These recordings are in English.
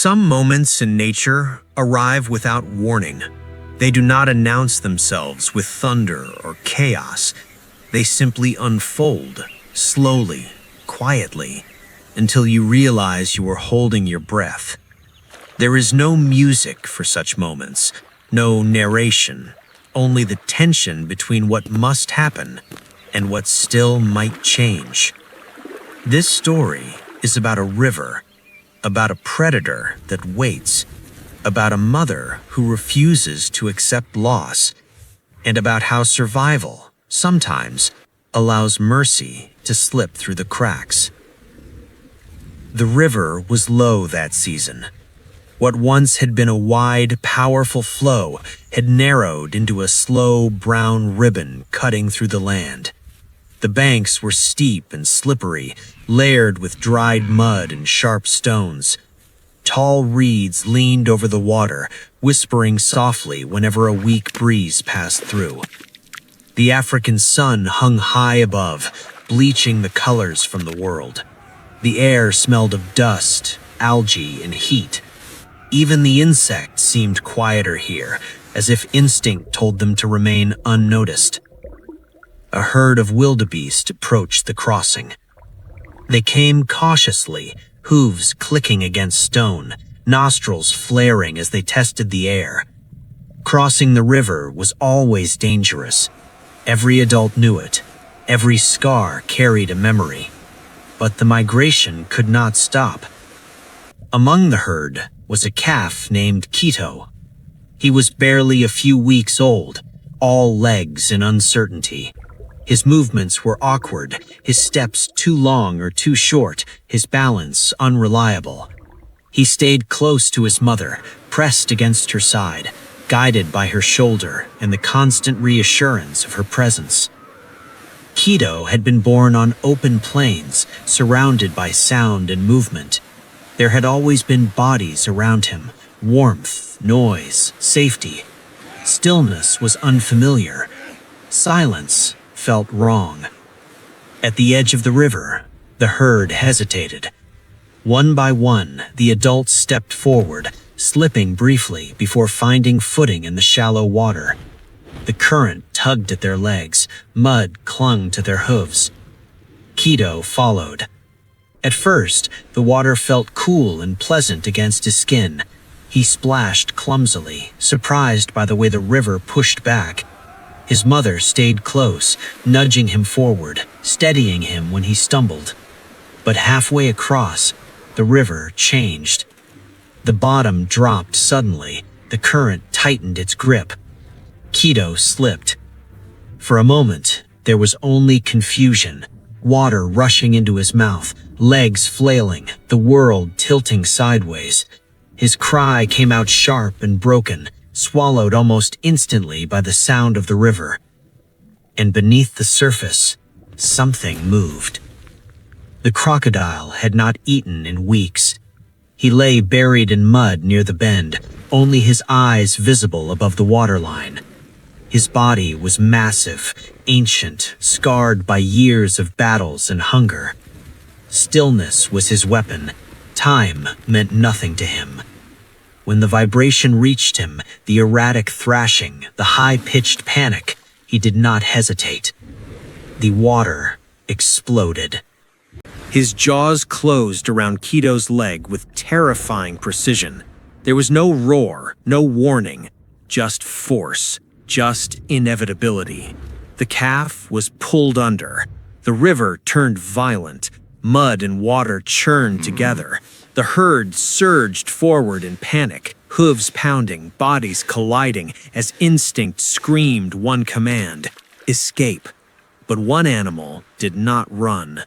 Some moments in nature arrive without warning. They do not announce themselves with thunder or chaos. They simply unfold, slowly, quietly, until you realize you are holding your breath. There is no music for such moments, no narration, only the tension between what must happen and what still might change. This story is about a river, about a predator that waits, about a mother who refuses to accept loss, and about how survival sometimes allows mercy to slip through the cracks. The river was low that season. What once had been a wide, powerful flow had narrowed into a slow brown ribbon cutting through the land. The banks were steep and slippery, layered with dried mud and sharp stones. Tall reeds leaned over the water, whispering softly whenever a weak breeze passed through. The African sun hung high above, bleaching the colors from the world. The air smelled of dust, algae, and heat. Even the insects seemed quieter here, as if instinct told them to remain unnoticed. A herd of wildebeest approached the crossing. They came cautiously, hooves clicking against stone, nostrils flaring as they tested the air. Crossing the river was always dangerous. Every adult knew it. Every scar carried a memory. But the migration could not stop. Among the herd was a calf named Keto. He was barely a few weeks old, all legs and uncertainty. His movements were awkward, his steps too long or too short, his balance unreliable. He stayed close to his mother, pressed against her side, guided by her shoulder and the constant reassurance of her presence. Keto had been born on open plains, surrounded by sound and movement. There had always been bodies around him, warmth, noise, safety. Stillness was unfamiliar. Silence felt wrong. At the edge of the river, the herd hesitated. One by one, the adults stepped forward, slipping briefly before finding footing in the shallow water. The current tugged at their legs, mud clung to their hooves. Keto followed. At first, the water felt cool and pleasant against his skin. He splashed clumsily, surprised by the way the river pushed back. His mother stayed close, nudging him forward, steadying him when he stumbled. But halfway across, the river changed. The bottom dropped suddenly, the current tightened its grip. Keto slipped. For a moment, there was only confusion, water rushing into his mouth, legs flailing, the world tilting sideways. His cry came out sharp and broken, swallowed almost instantly by the sound of the river. And beneath the surface, something moved. The crocodile had not eaten in weeks. He lay buried in mud near the bend, only his eyes visible above the waterline. His body was massive, ancient, scarred by years of battles and hunger. Stillness was his weapon. Time meant nothing to him. When the vibration reached him, the erratic thrashing, the high-pitched panic, he did not hesitate. The water exploded. His jaws closed around Keto's leg with terrifying precision. There was no roar, no warning, just force, just inevitability. The calf was pulled under. The river turned violent. Mud and water churned together. The herd surged forward in panic, hooves pounding, bodies colliding, as instinct screamed one command: escape. But one animal did not run.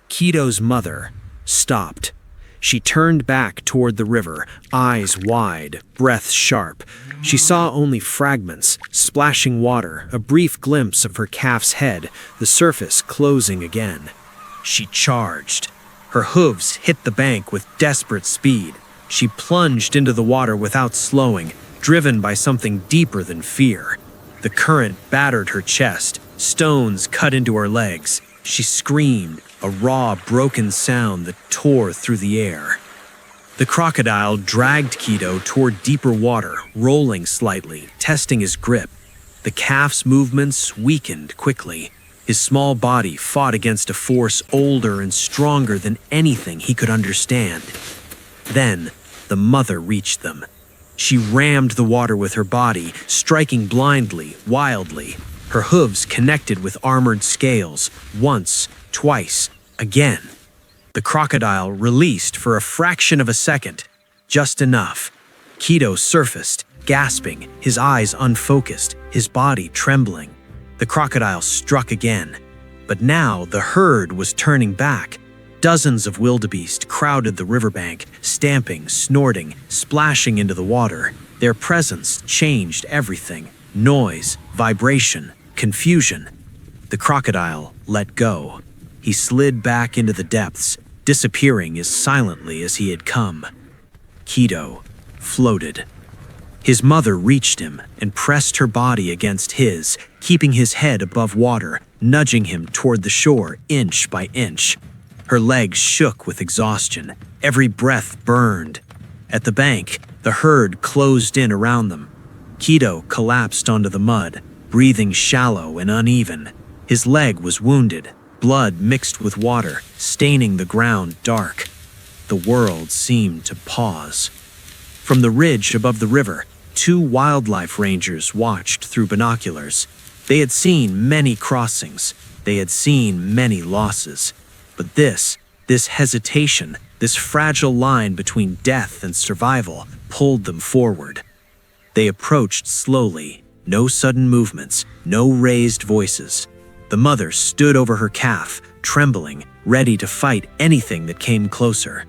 Keto's mother stopped. She turned back toward the river, eyes wide, breath sharp. She saw only fragments, splashing water, a brief glimpse of her calf's head, the surface closing again. She charged. Her hooves hit the bank with desperate speed. She plunged into the water without slowing, driven by something deeper than fear. The current battered her chest. Stones cut into her legs. She screamed, a raw, broken sound that tore through the air. The crocodile dragged Kido toward deeper water, rolling slightly, testing his grip. The calf's movements weakened quickly. His small body fought against a force older and stronger than anything he could understand. Then, the mother reached them. She rammed the water with her body, striking blindly, wildly. Her hooves connected with armored scales, once, twice, again. The crocodile released for a fraction of a second, just enough. Kido surfaced, gasping, his eyes unfocused, his body trembling. The crocodile struck again, but now the herd was turning back. Dozens of wildebeest crowded the riverbank, stamping, snorting, splashing into the water. Their presence changed everything: noise, vibration, confusion. The crocodile let go. He slid back into the depths, disappearing as silently as he had come. Kido floated. His mother reached him and pressed her body against his, keeping his head above water, nudging him toward the shore inch by inch. Her legs shook with exhaustion. Every breath burned. At the bank, the herd closed in around them. Kido collapsed onto the mud, breathing shallow and uneven. His leg was wounded, blood mixed with water, staining the ground dark. The world seemed to pause. From the ridge above the river, 2 wildlife rangers watched through binoculars. They had seen many crossings. They had seen many losses. But this hesitation, this fragile line between death and survival, pulled them forward. They approached slowly, no sudden movements, no raised voices. The mother stood over her calf, trembling, ready to fight anything that came closer.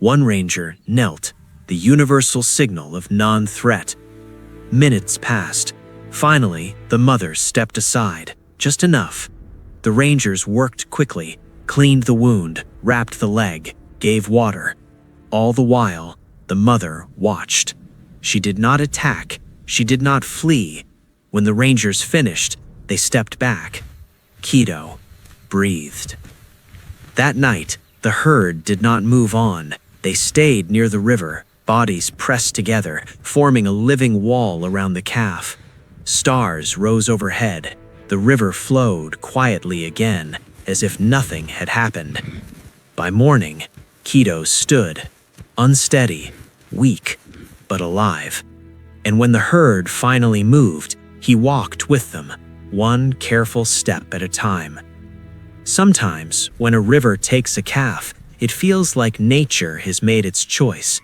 One ranger knelt, the universal signal of non-threat. Minutes passed. Finally, the mother stepped aside, just enough. The rangers worked quickly, cleaned the wound, wrapped the leg, gave water. All the while, the mother watched. She did not attack. She did not flee. When the rangers finished, they stepped back. Kido breathed. That night, the herd did not move on. They stayed near the river, bodies pressed together, forming a living wall around the calf. Stars rose overhead. The river flowed quietly again, as if nothing had happened. By morning, Kido stood, unsteady, weak, but alive. And when the herd finally moved, he walked with them, one careful step at a time. Sometimes, when a river takes a calf, it feels like nature has made its choice.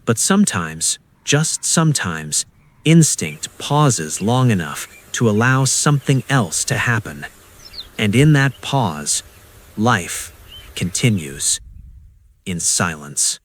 But sometimes, just sometimes, instinct pauses long enough to allow something else to happen. And in that pause, life continues in silence.